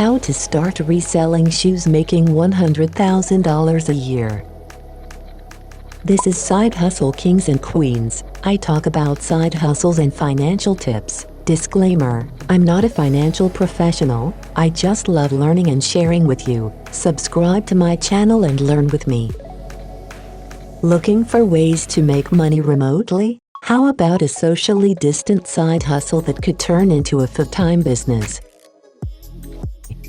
How to start reselling shoes making $100,000 a year. This is Side Hustle Kings and Queens. I talk about side hustles and financial tips. Disclaimer: I'm not a financial professional. I just love learning and sharing with you. Subscribe to my channel and learn with me. Looking for ways to make money remotely? How about a socially distant side hustle that could turn into a full-time business?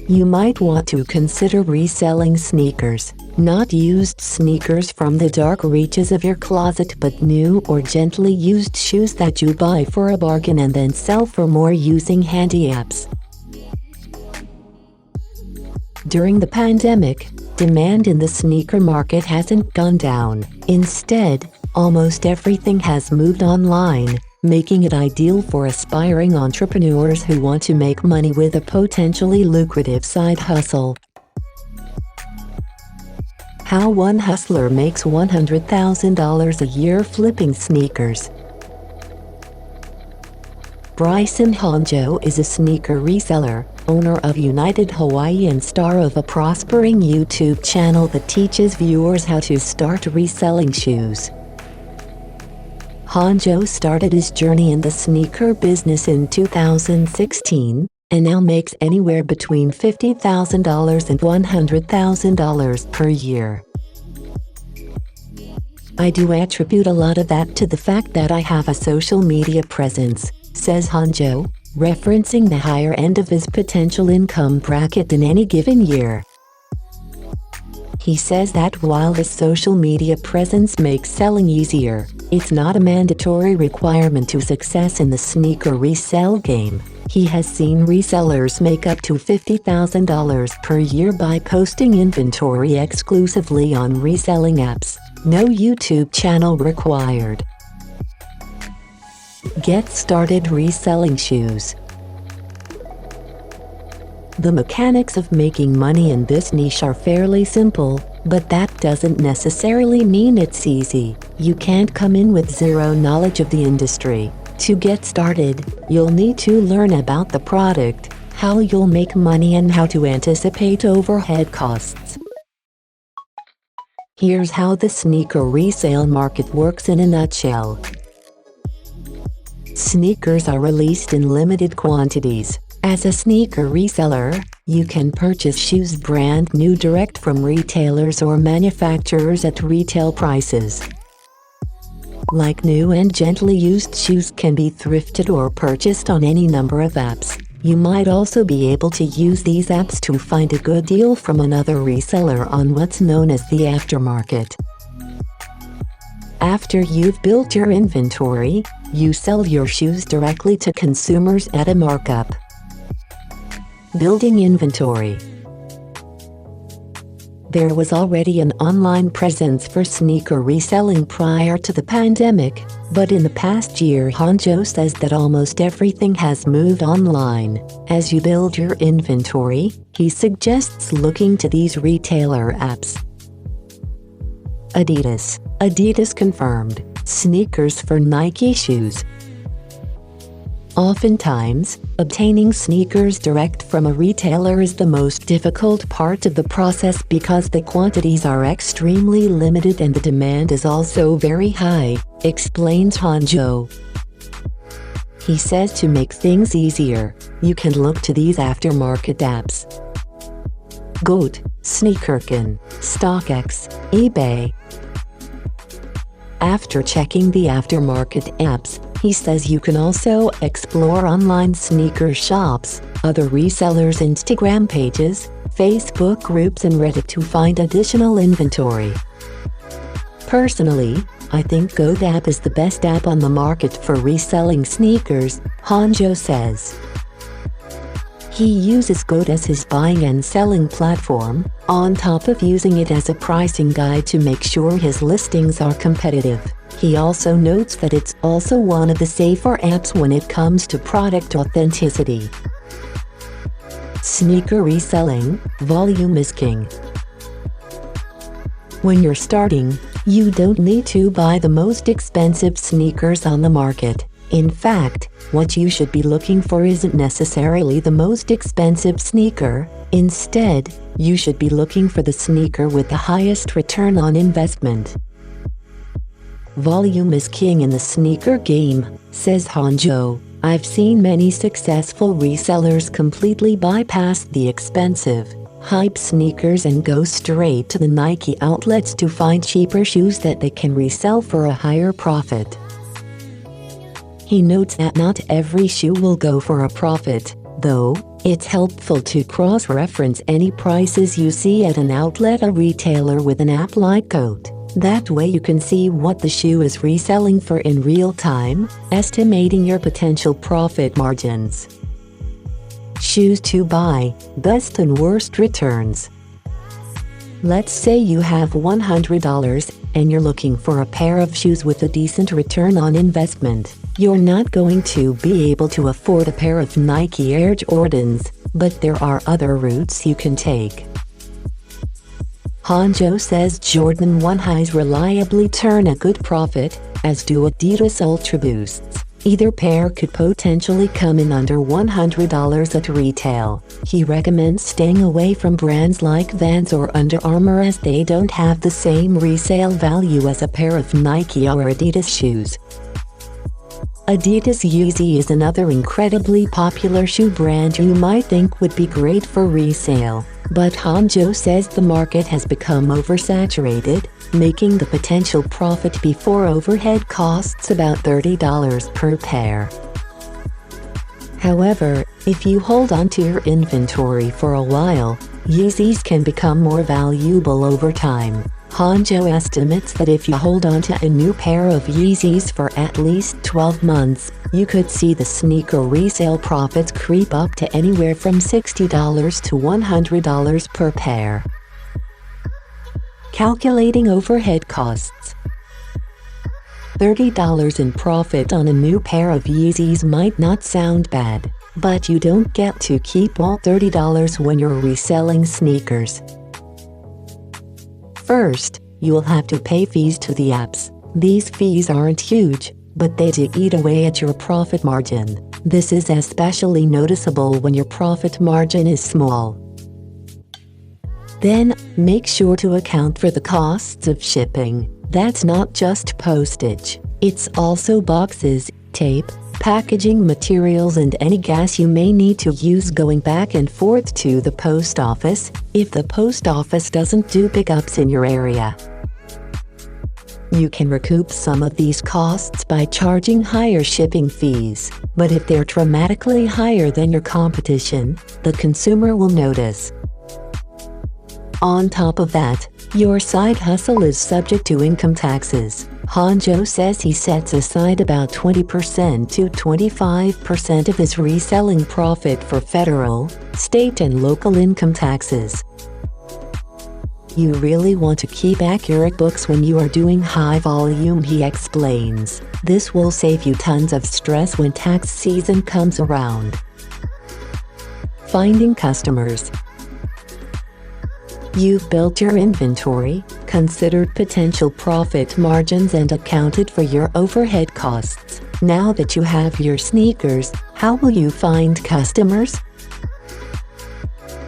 You might want to consider reselling sneakers. Not used sneakers from the dark reaches of your closet, but new or gently used shoes that you buy for a bargain and then sell for more using handy apps. During the pandemic, demand in the sneaker market hasn't gone down. Instead, almost everything has moved online, making it ideal for aspiring entrepreneurs who want to make money with a potentially lucrative side hustle. How one hustler makes $100,000 a year flipping sneakers. Bryson Honjo is a sneaker reseller, owner of United Hawaii and star of a prospering YouTube channel that teaches viewers how to start reselling shoes. Honjo started his journey in the sneaker business in 2016 and now makes anywhere between $50,000 and $100,000 per year. I do attribute a lot of that to the fact that I have a social media presence, says Honjo, referencing the higher end of his potential income bracket in any given year. He says that while the social media presence makes selling easier, it's not a mandatory requirement to success in the sneaker resale game. He has seen resellers make up to $50,000 per year by posting inventory exclusively on reselling apps. No YouTube channel required. Get started reselling shoes. The mechanics of making money in this niche are fairly simple, but that doesn't necessarily mean it's easy. You can't come in with zero knowledge of the industry. To get started, you'll need to learn about the product, how you'll make money, and how to anticipate overhead costs. Here's how the sneaker resale market works in a nutshell. Sneakers are released in limited quantities. As a sneaker reseller, you can purchase shoes brand new direct from retailers or manufacturers at retail prices. Like new and gently used shoes can be thrifted or purchased on any number of apps. You might also be able to use these apps to find a good deal from another reseller on what's known as the aftermarket. After you've built your inventory, you sell your shoes directly to consumers at a markup. Building inventory. There was already an online presence for sneaker reselling prior to the pandemic, but in the past year, Honjo says that almost everything has moved online. As you build your inventory, he suggests looking to these retailer apps. Adidas confirmed sneakers for Nike shoes. Oftentimes, obtaining sneakers direct from a retailer is the most difficult part of the process because the quantities are extremely limited and the demand is also very high, explains Honjo. He says to make things easier, you can look to these aftermarket apps: GOAT, Sneakerkin, StockX, eBay. After checking the aftermarket apps, he says you can also explore online sneaker shops, other resellers' Instagram pages, Facebook groups, and Reddit to find additional inventory. Personally, I think GOAT app is the best app on the market for reselling sneakers, Honjo says. He uses GOAT as his buying and selling platform, on top of using it as a pricing guide to make sure his listings are competitive. He also notes that it's also one of the safer apps when it comes to product authenticity. Sneaker reselling, volume is king. When you're starting, you don't need to buy the most expensive sneakers on the market. In fact, What you should be looking for isn't necessarily the most expensive sneaker. Instead, you should be looking for the sneaker with the highest return on investment. Volume is king in the sneaker game, says Hanjo. I've seen many successful resellers completely bypass the expensive, hype sneakers and go straight to the Nike outlets to find cheaper shoes that they can resell for a higher profit. He notes that not every shoe will go for a profit, though. It's helpful to cross-reference any prices you see at an outlet or retailer with an app like Coat. That way you can see what the shoe is reselling for in real time, estimating your potential profit margins. Shoes to buy, best and worst returns. Let's say you have $100 and you're looking for a pair of shoes with a decent return on investment. You're not going to be able to afford a pair of Nike Air Jordans, but there are other routes you can take. Hanjo says Jordan 1 highs reliably turn a good profit, as do Adidas Ultra Boosts. Either pair could potentially come in under $100 at retail. He recommends staying away from brands like Vans or Under Armour as they don't have the same resale value as a pair of Nike or Adidas shoes. Adidas Yeezy is another incredibly popular shoe brand you might think would be great for resale, but Hanjo says the market has become oversaturated, making the potential profit before overhead costs about $30 per pair. However, if you hold on to your inventory for a while, Yeezys can become more valuable over time. Hanjo estimates that if you hold on to a new pair of Yeezys for at least 12 months, you could see the sneaker resale profits creep up to anywhere from $60 to $100 per pair. Calculating overhead costs. $30 in profit on a new pair of Yeezys might not sound bad, but you don't get to keep all $30 when you're reselling sneakers. First, you'll have to pay fees to the apps. These fees aren't huge, but they do eat away at your profit margin. This is especially noticeable when your profit margin is small. Then, make sure to account for the costs of shipping. That's not just postage. It's also boxes, tape, packaging materials and any gas you may need to use going back and forth to the post office, if the post office doesn't do pickups in your area. You can recoup some of these costs by charging higher shipping fees, but if they're dramatically higher than your competition, the consumer will notice. On top of that, your side hustle is subject to income taxes. Hanjo says he sets aside about 20% to 25% of his reselling profit for federal, state and local income taxes. You really want to keep accurate books when you are doing high volume, he explains. This will save you tons of stress when tax season comes around. Finding customers. You've built your inventory, considered potential profit margins and accounted for your overhead costs. Now that you have your sneakers, how will you find customers?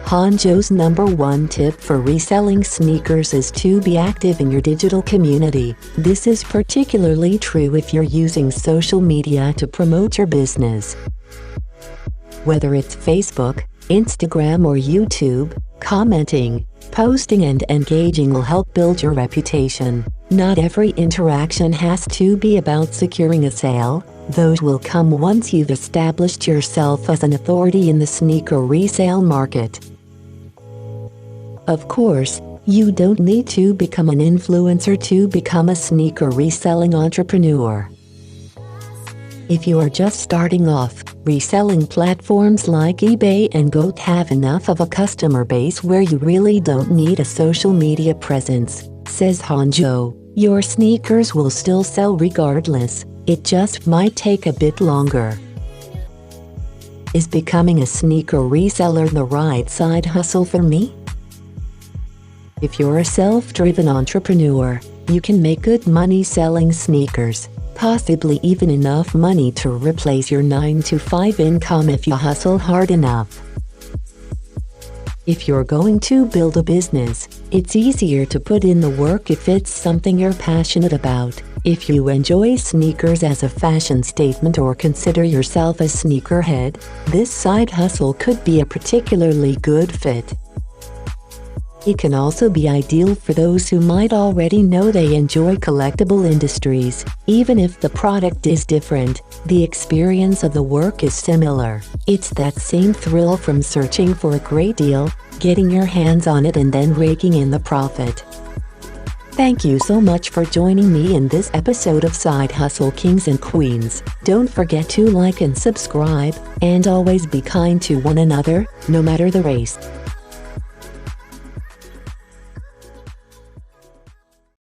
Hanjo's #1 tip for reselling sneakers is to be active in your digital community. This is particularly true if you're using social media to promote your business. Whether it's Facebook, Instagram or YouTube, commenting, posting and engaging will help build your reputation. Not every interaction has to be about securing a sale. Those will come once you've established yourself as an authority in the sneaker resale market. Of course, you don't need to become an influencer to become a sneaker reselling entrepreneur. If you are just starting off, reselling platforms like eBay and Goat have enough of a customer base where you really don't need a social media presence, says Hanjo. Your sneakers will still sell regardless, it just might take a bit longer. Is becoming a sneaker reseller the right side hustle for me? If you're a self-driven entrepreneur, you can make good money selling sneakers. Possibly even enough money to replace your 9-to-5 income if you hustle hard enough. If you're going to build a business, it's easier to put in the work if it's something you're passionate about. If you enjoy sneakers as a fashion statement or consider yourself a sneakerhead, this side hustle could be a particularly good fit. It can also be ideal for those who might already know they enjoy collectible industries. Even if the product is different, the experience of the work is similar. It's that same thrill from searching for a great deal, getting your hands on it and then raking in the profit. Thank you so much for joining me in this episode of Side Hustle Kings and Queens. Don't forget to like and subscribe, and always be kind to one another, no matter the race.